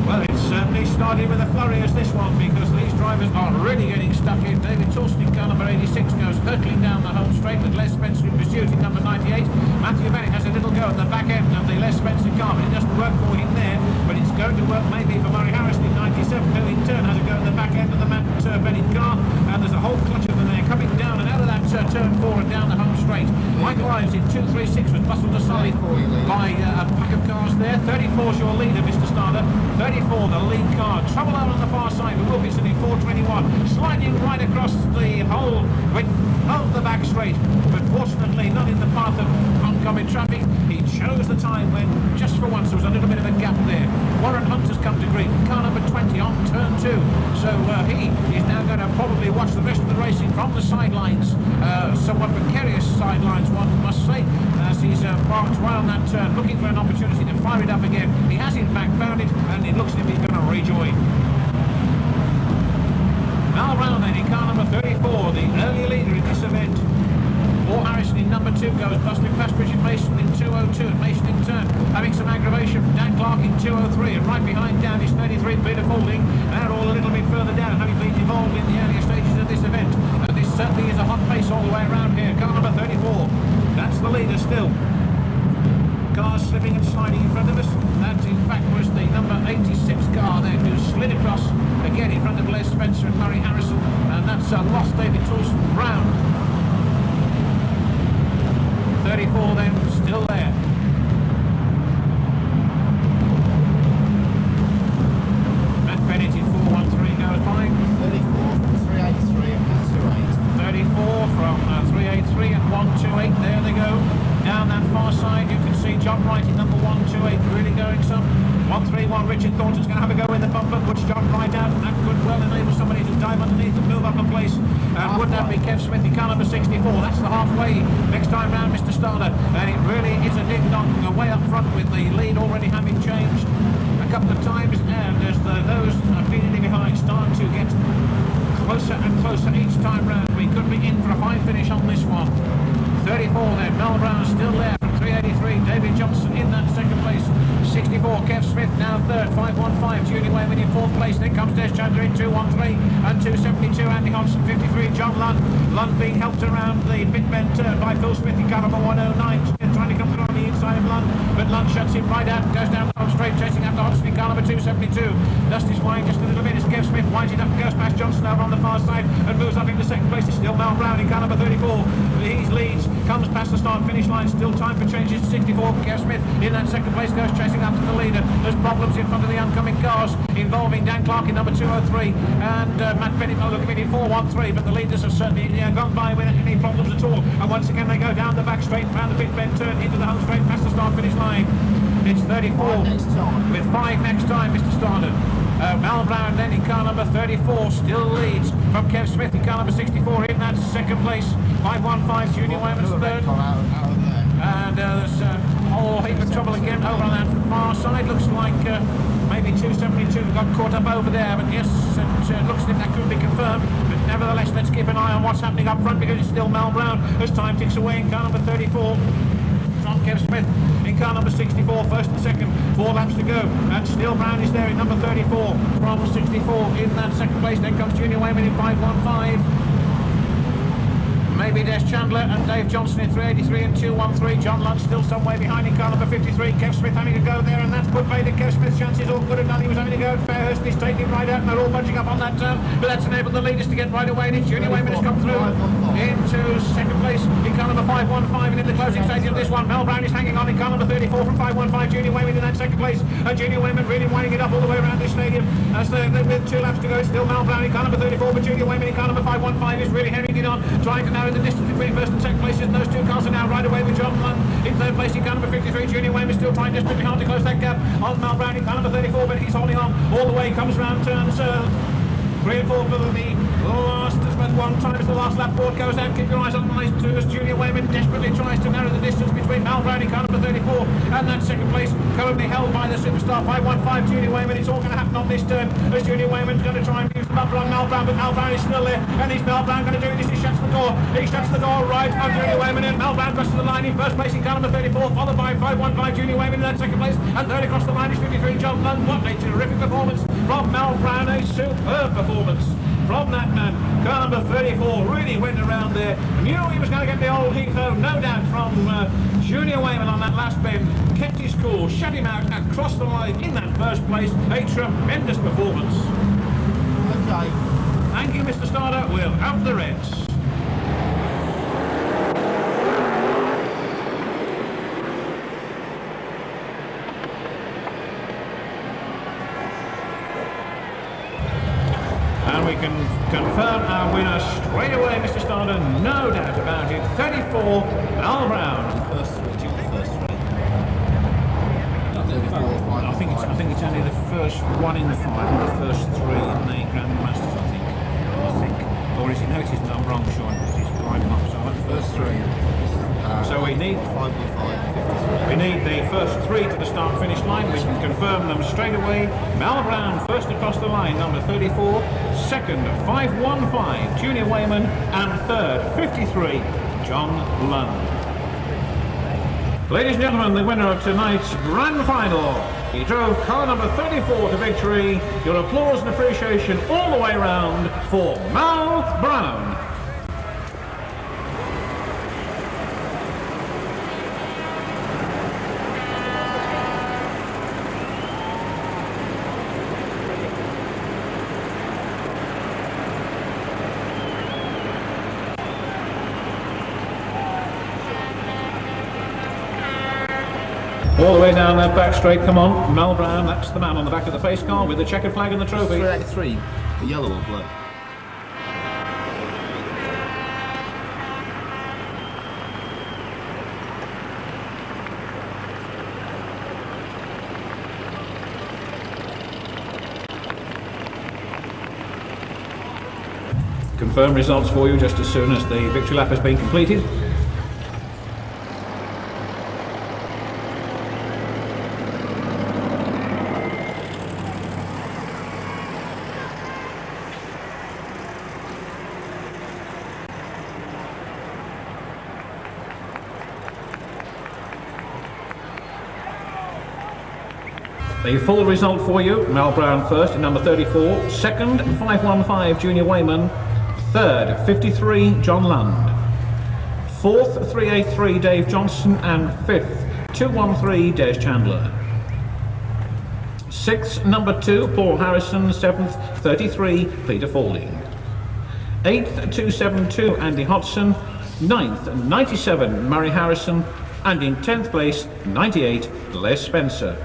Well, it certainly started with a flurry as this one, because these drivers are really getting stuck in. David Toulson in car number 86 goes hurtling down the home straight with Les Spencer in pursuit in number 98. Matthew Bennett has a little go at the back end of the Les Spencer car, but it doesn't work for him there. But it's going to work maybe for Murray Harrison in 97, who in turn has a go at the back end of the Matt Bennett car. And there's a whole clutch of them there coming down and out of that turn 4 and down the home straight. Michael Ives in 236 was bustled aside by a pack of cars there. 34's your leader, Mr. Starter. 34, the lead car. Trouble out on the far side with Wilkinson in 421. Sliding right across the whole width of the back straight. But fortunately not in the path of oncoming traffic. He chose the time when, just for once, there was a little bit of a gap there. Warren Hunter's come to grief. Car number 20 on turn 2. So he is now going to probably watch the rest of the racing from the sidelines. Somewhat precarious sidelines, one must say, as he's parked right on that turn, looking for an opportunity to fire it up again. He has in fact found it, and it looks as if he's going to rejoin. Now round then in car number 34, the early leader in this event. Paul Harrison in number 2 goes bustling past Richard Mason in 202, and Mason in turn having some aggravation from Dan Clark in 203, and right behind down is 33 Peter Faulding. They're all a little bit further down, having been involved in the earlier stages of this event. And this certainly is a hot pace all the way around here. Car number 34, that's the leader still. Cars slipping and sliding in front of us. That in fact was the number 86 car there who slid across again in front of Les Spencer and Murray Harrison, and that's lost David Toulson Brown. 34 then still there. Matt Bennett in 413 goes by. 34 from 383 and 128. 34 from 383 and 128. There they go. Down that far side, you can see John Wright in number 128 really going some. 131, Richard Thornton's going to have a go in the bumper, puts John Wright out, and that could well enable somebody to dive underneath and move up a place. And wouldn't that be Kev Smith in car number 64? That's the halfway next time round, Mr. Starter. And it really is a ding-dong way up front with the lead already having changed a couple of times. And as those immediately behind start to get closer and closer each time round, we could be in for a fine finish on this one. 34 then, Mel Brown still there from 383, David Johnson in that second place, 64, Kev Smith now third, 515, Julie Wayman in fourth place, then comes Des Chandler in 213, and 272, Andy Hodgson 53, John Lund being helped around the pit bend turn by Phil Smith in car number 109, Smith trying to come through on the inside of Lund, but Lund shuts him right out and goes down the straight, chasing after Hodgson in car number 272, Dusty's wide just a little bit as Kev Smith winds it up and goes past Johnson over on the far side and moves up into second place. It's still Mel Brown in car number 34, he leads, comes past the start finish line, still time for changes. 64, Kev Smith in that second place goes chasing after the leader. There's problems in front of the oncoming cars involving Dan Clark in number 203 and Matt Bennett looking at in 413, but the leaders have certainly gone by without any problems at all, and once again they go down the back straight round the pit bend turn into the home straight past the start finish line. It's 34 with 5 next time, Mr. Starner. Mal Brown then in car number 34 still leads from Kev Smith in car number 64 in that second place. 515 Junior Wayman's third. And there's a whole heap of trouble again over on that far side. Looks like maybe 272 got caught up over there, but yes, it looks as if that could be confirmed. But nevertheless, let's keep an eye on what's happening up front, because it's still Mal Brown as time ticks away in car number 34. From Kev Smith in car number 64, first and second, 4 laps to go, and still Brown is there in number 34 from 64 in that second place. Then comes Junior Wayman in 515. Maybe there's Chandler and Dave Johnson in 383 and 213. John Lund still some way behind in car number 53. Kev Smith having to go there, and that's put Vader. Kev Smith's chances all good and done. He was having to go. Fairhurst is taking right out, and they're all bunching up on that turn, but that's enabled the leaders to get right away. And it's Junior Wayman has come through into second place in car number 515, and in the closing stage of this one, Mel Brown is hanging on in car number 34 from 515. Junior Wayman in that second place, and Junior Wayman really winding it up all the way around this stadium. As with 2 laps to go, it's still Mel Brown in car number 34, but Junior Wayman in car number 515 is really herring it on, trying to narrow the distance between first and second places, and those 2 cars are now right away with John Lund in third place in car number 53. Junior Wayman still trying desperately hard to close that gap on Mel Brown in car number 34, but he's holding on all the way, comes round turns 3 and 4 for the last, but one time as the last lap board goes out. Keep your eyes on the lines too, as Junior Wayman desperately tries to narrow the distance between Mal Brown in car number 34 and that second place, currently held by the superstar 515 Junior Wayman. It's all going to happen on this turn, as Junior Wayman's going to try and use the bumper on Mal Brown, but Mal Brown is still there, and is Mal Brown going to do this? He shuts the door. He shuts the door right of Junior Wayman, and Mal Brown crosses the line in first place in car number 34, followed by 515 Junior Wayman in that second place, and third across the line is 53 John Lund. What a terrific performance from Mal Brown, a superb performance from that man. Car number 34 really went around there, knew he was going to get the old heat though, no doubt, from Junior Wayman on that last bend. Kept his cool, shut him out across the line in that first place. A tremendous performance. Okay. Thank you, Mr. Starter. We'll have the Reds. And we can confirm our winner straight away, Mr. Starter, no doubt about it. 34, Al Brown. First 3, do you want the first 3? I think it's only the first one in the final, the first 3 in the Grand Masters, I think. Or is it? No, it isn't. I'm wrong, Sean. It is right up. So I like the first 3. So we need 515, 53. We need the first 3 to the start-finish line. We can confirm them straight away. Mal Brown first across the line, number 34. Second, 515, Junior Wayman. And third, 53, John Lund. Ladies and gentlemen, the winner of tonight's grand final. He drove car number 34 to victory. Your applause and appreciation all the way round for Mal Brown. All the way down that back straight, come on. Mal Brown, that's the man on the back of the pace car with the checkered flag and the trophy. 383, the yellow or blue? Confirm results for you just as soon as the victory lap has been completed. The full result for you: Mal Brown first in number 34, second 515 Junior Wayman, third 53 John Lund, fourth 383 Dave Johnson, and fifth 213 Des Chandler. Sixth number 2 Paul Harrison, seventh 33 Peter Faulding, eighth 272 Andy Hodson, ninth 97 Murray Harrison, and in 10th place 98 Les Spencer.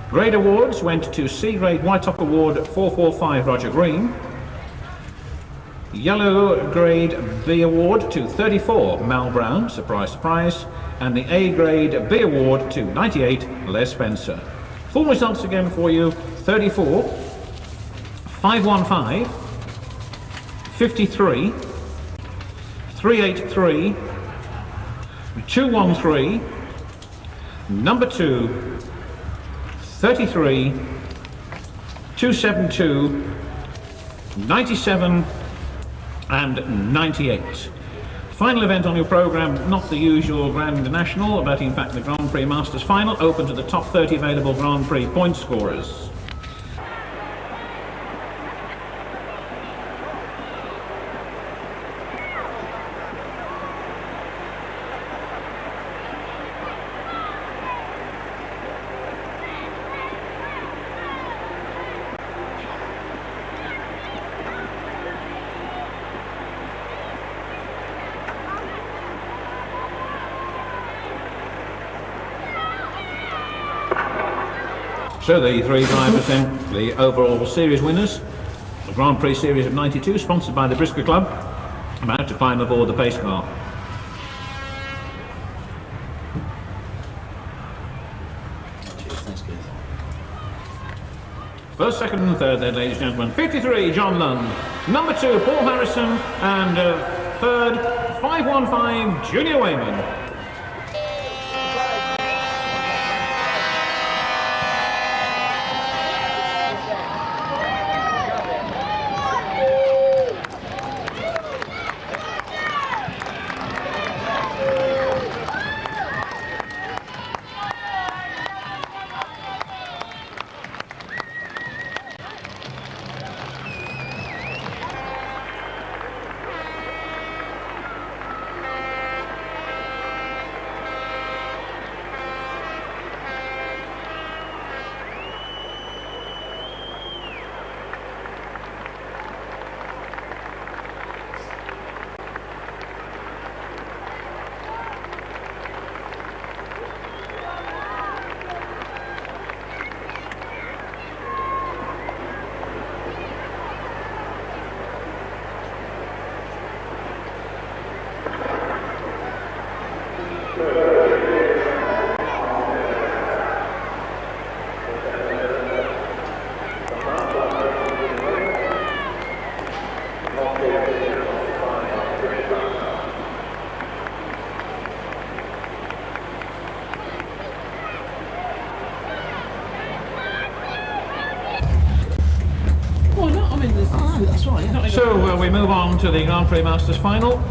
Grade awards went to C Grade White Top Award 445 Roger Green, Yellow Grade B Award to 34 Mal Brown, surprise surprise, and the A Grade B Award to 98 Les Spencer. Full results again for you: 34, 515, 53, 383, 213, number 2, 33, 272, 97 and 98. Final event on your programme, not the usual Grand National, but in fact the Grand Prix Masters Final, open to the top 30 available Grand Prix point scorers. So the three drivers then, the overall series winners, the Grand Prix Series of 92, sponsored by the Brisker Club, about to climb aboard the pace car. First, second and third then, ladies and gentlemen. 53, John Lund. Number 2, Paul Harrison. And third, 515, Junior Wayman. That's right, yeah. So we move on to the Grand Prix Masters Final.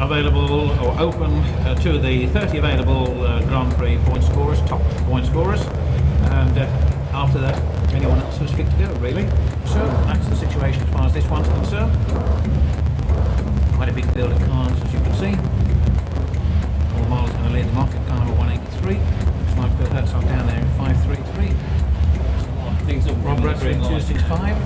available or open to the 30 available Grand Prix point scorers, top point scorers, and after that anyone else who's fit to go, really. So that's the situation as far as this one's concerned. Quite a big field of cars, as you can see. All miles going to lead them off in car number 183. Looks like Phil Herzog down there in 533. Things up Rob Bradford in 265.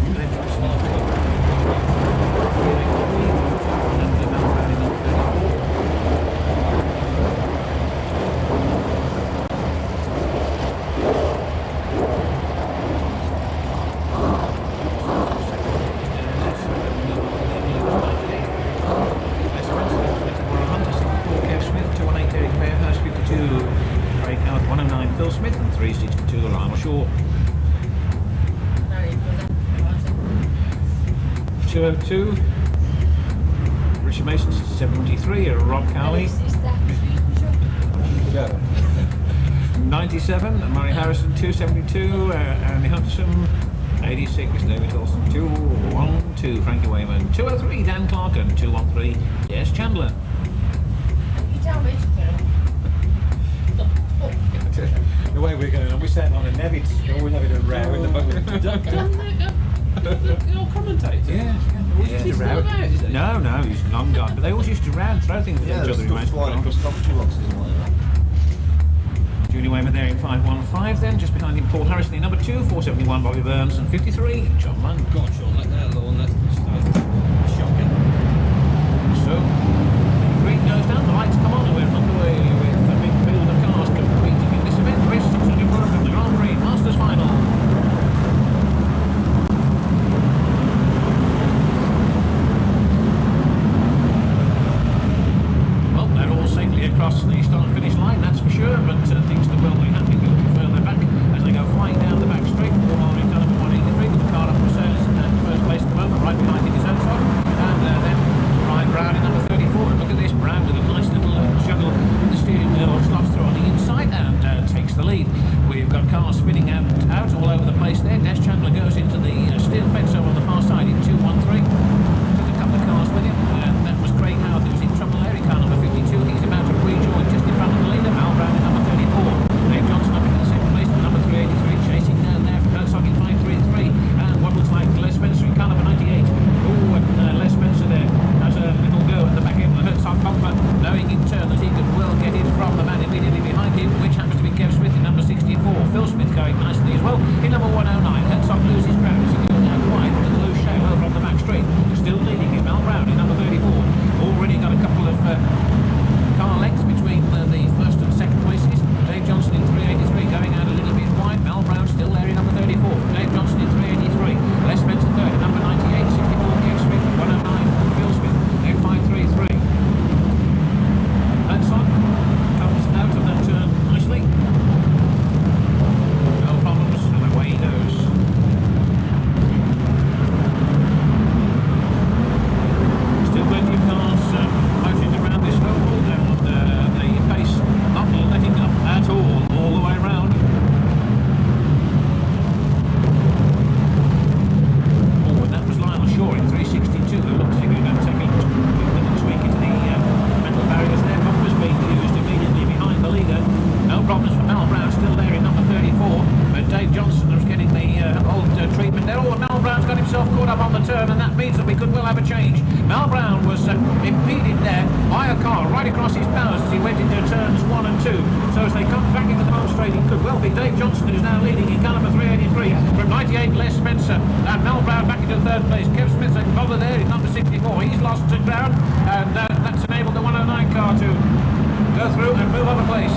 Phil Smith and 362 Lionel Shaw. 202 Richard Mason 73 Rob Cowley. 97 Murray Harrison 272 Andy Hudson 86 David Wilson 212 Frankie Wayman 203 Dan Clark and 213 Yes Chandler. You tell me. The way we're going on, we're sat on a Nevitz, we're having a row in the boat. The old commentator. Yeah. Is he still about, is he? No, he's long gone. But they always used to throw things at each other. Stuff flying across commentary boxes and whatever. Junior Wayman there in 515 then, just behind him Paul Harrison in number 2, 471 Bobby Burns and 53 John Mann. God, Sean, let that alone. That's shocking. So, the green goes down, the lights come on and we're underway with a big field of cars competing in this event. Race 604 from the Grand Prix Masters Final. Well, they're all safely across the start-finish line, that's for sure, but things that will be happening a little further back as they go flying down the back straight. Paul Harley in car number 183 with the car up for sales in first place at the moment, right behind it is Odsal, and then Ryan Brown in number 34, and look at this, Brown with a nice little juggle in the steering wheel, slots through on the inside and takes the lead. We've got cars spinning out all over the place there. Des Chandler goes into the steel fence over on the far side in 213. Took a couple of cars with him, and that was Craig Howard who was in trouble there in car number 52. He's about to rejoin just in front of the leader, Al Brown in number 34. Dave Johnson up in the second place at number 383, chasing down there for Herzog in 533, and what looks like Les Spencer in car number 98. Oh, and Les Spencer there has a little go at the back end of the Herzog bumper, knowing in turn that he could well get it from the man immediately behind him, which happens to be Kev Smith in number 64. Phil Smith going nicely as well in number 109. Herzog loses ground as he goes down wide with a loose shale over on the back straight. Still leading is Mel Brown in number 34. Already got a couple of car lengths between the first and second places. Dave Johnson in 383 going out a little bit wide. Mel Brown still there in number 34. Dave Johnson in 383. Les Spencer third at number 98. 64 Kev Smith. 109 Phil Smith. Then 533. Herzog comes out of that turn nicely. No problems, and away he goes. Still plenty of cars motoring around this oval, and the pace not letting up at all the way around. Oh, and that was Lionel Shaw in 362. It looks like we're going to take a little tweak into the metal barriers there. Bumpers being used immediately behind the leader. No problems for Mel Brown, still there in number 34. But Dave Johnson was getting the old treatment there. Oh, and Mel Brown's got himself caught up on the turn, and that means that we could well have a change. Mel Brown was impeded there by a car right across his bows as he went into turns 1 and 2. So as they come back into the home straight, it could well be Dave Johnson who's now leading in car number 383 from 98 Les Spencer, and Mel Brown back into third place. Kev Smith and bother there in number 64. He's lost to ground, and that's enabled the 109 car to go through and move on a place.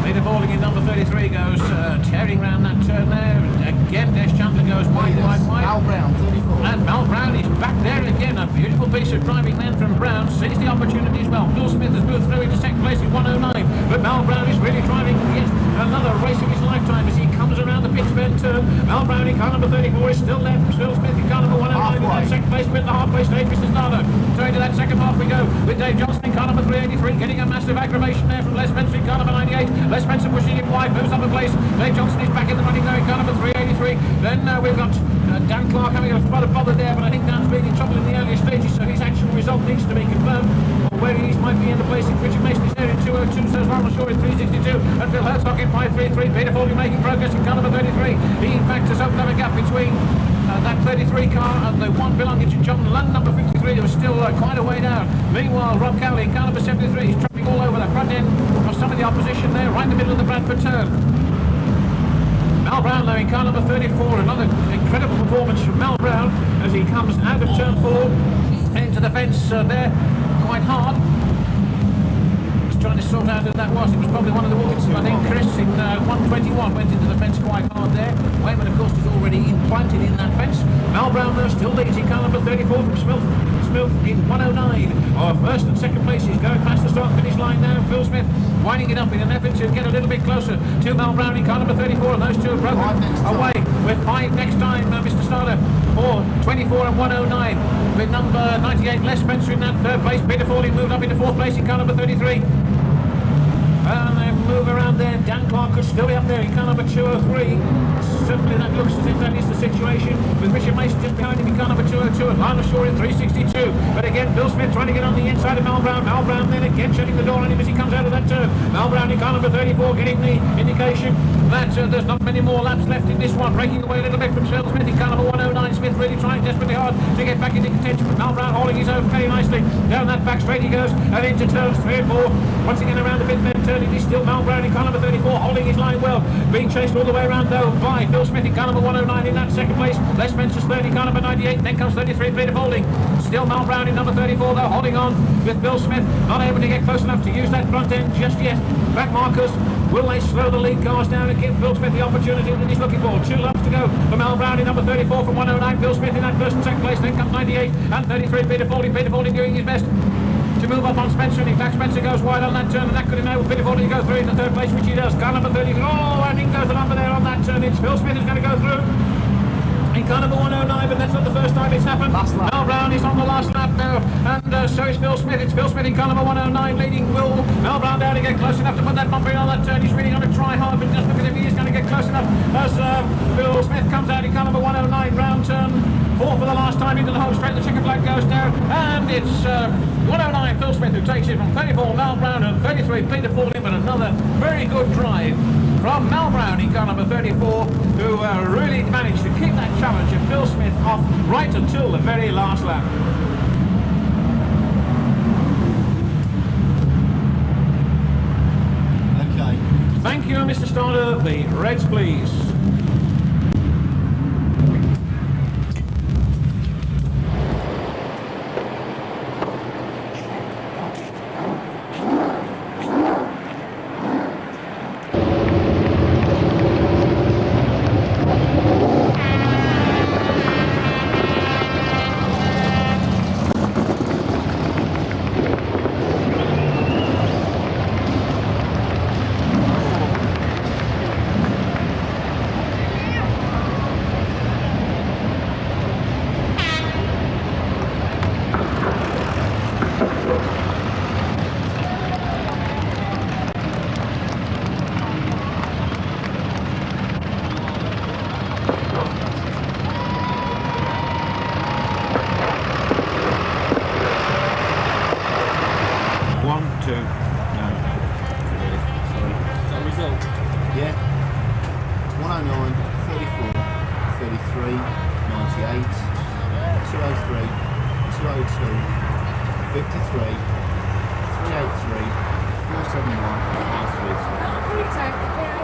Peter Falling in number 33 goes tearing round that turn there, and again Des Chandler goes wide. Al Brown, 34. And Mel Brown is back there again. A beautiful piece of driving then from Brown. Sees the opportunity as well. Phil Smith has moved through into second place in 109. But Mel Brown is really driving yet another race of his lifetime as he comes around the Pittsburgh turn. Mel Brown in car number 34 is still there from Phil Smith in car number 109. In that second place with the halfway stage, Mr. Stardo. So into that second half we go with Dave Johnson in car number 383. Getting a massive aggravation there from Les Spencer in car number 98. Les Spencer pushing him wide, moves up a place. Dave Johnson is back in the running now in car number 383. Then we've got Dan Clark having a lot of bother there, but I think Dan's been in trouble in the earlier stages, so he's actually needs to be confirmed. Where he might be in the place. Richard Mason is there in 2:02, so Ronald Shaw in 3:62, and Phil Herzog in 5:33. Peter Foley making progress in car number 33. He in fact has opened up a gap between that 33 car and the one belonging to John Lund, number 53, who was still quite a way down. Meanwhile, Rob Cowley in car number 73 is trapping all over the front end of some of the opposition there, right in the middle of the Bradford turn. Mal Brown though in car number 34, another incredible performance from Mal Brown as he comes out of turn 4 into the fence there quite hard. He's trying to sort out who that was. It was probably one of the Wilkinson, I think. Chris in 121 went into the fence quite hard there. Wayman of course is already implanted in that fence. Mal Brown though still leads in car number 34 from Smith in 109. First and second place is going past the start finish line now. Phil Smith winding it up in an effort to get a little bit closer to Mal Brown in car number 34, and those two have broken away with 5 next time. Mr. Starter for 24 and 109 with number 98 Les Spencer in that third place. Peter Foley moved up into fourth place in car number 33. And they move around there. Dan Clark could still be up there in car number 203. Certainly that looks as if that is the situation, with Richard Mason just behind him in car number 202 and Lionel Shaw in 362. But again, Bill Smith trying to get on the inside of Mal Brown. Mal Brown then again shutting the door on him as he comes out of that turn. Mal Brown in car number 34 getting the indication that there's not many more laps left in this one. Breaking away a little bit from Phil Smith in car number 109. Smith really trying desperately hard to get back into contention, but Mal Brown holding his own very nicely. Down that back straight he goes and into turns 3 and 4. Once again around the bit bend turn, it is still Mal Brown in car number 34 holding his line well. Being chased all the way around though by Phil Smith in car number 109 in that second place. Les Spencer's third in car number 98. Then comes 33 Peter Folding. Still Mal Brown in number 34 though, holding on with Phil Smith. Not able to get close enough to use that front end just yet. Back markers. Will they slow the lead cars down and give Phil Smith the opportunity that he's looking for? 2 laps to go for Mal Brown in number 34 from 109. Phil Smith in that first and second place. Then comes 98 and 33 Peter Folding. Peter Folding doing his best to move up on Spencer, and in fact Spencer goes wide on that turn, and that could enable Peter Folding to go through into third place, which he does. Car number 30, and in goes the number there on that turn. It's Phil Smith who's going to go through in car number 109, but that's not the first time it's happened. Mal Brown is on the last lap now, and so is Phil Smith. It's Phil Smith in car number 109 leading. Will Mal Brown down to get close enough to put that bumper in on that turn? He's really going to try hard, but just look at him, he is going to get close enough as Phil Smith comes out in car number 109, round turn 4 for the last time into the home straight. The checkered flag goes down, and it's 109 Phil Smith who takes it from 34 Mal Brown and 33 Peter Folding, but another very good drive from Mal Brown in car number 34, who really managed to keep that challenge of Phil Smith off right until the very last lap. Okay. Thank you, Mr. Starter. The Reds, please. Yeah. 109, 34, 33, 98, 203, 202, 53, 383, 471, 533.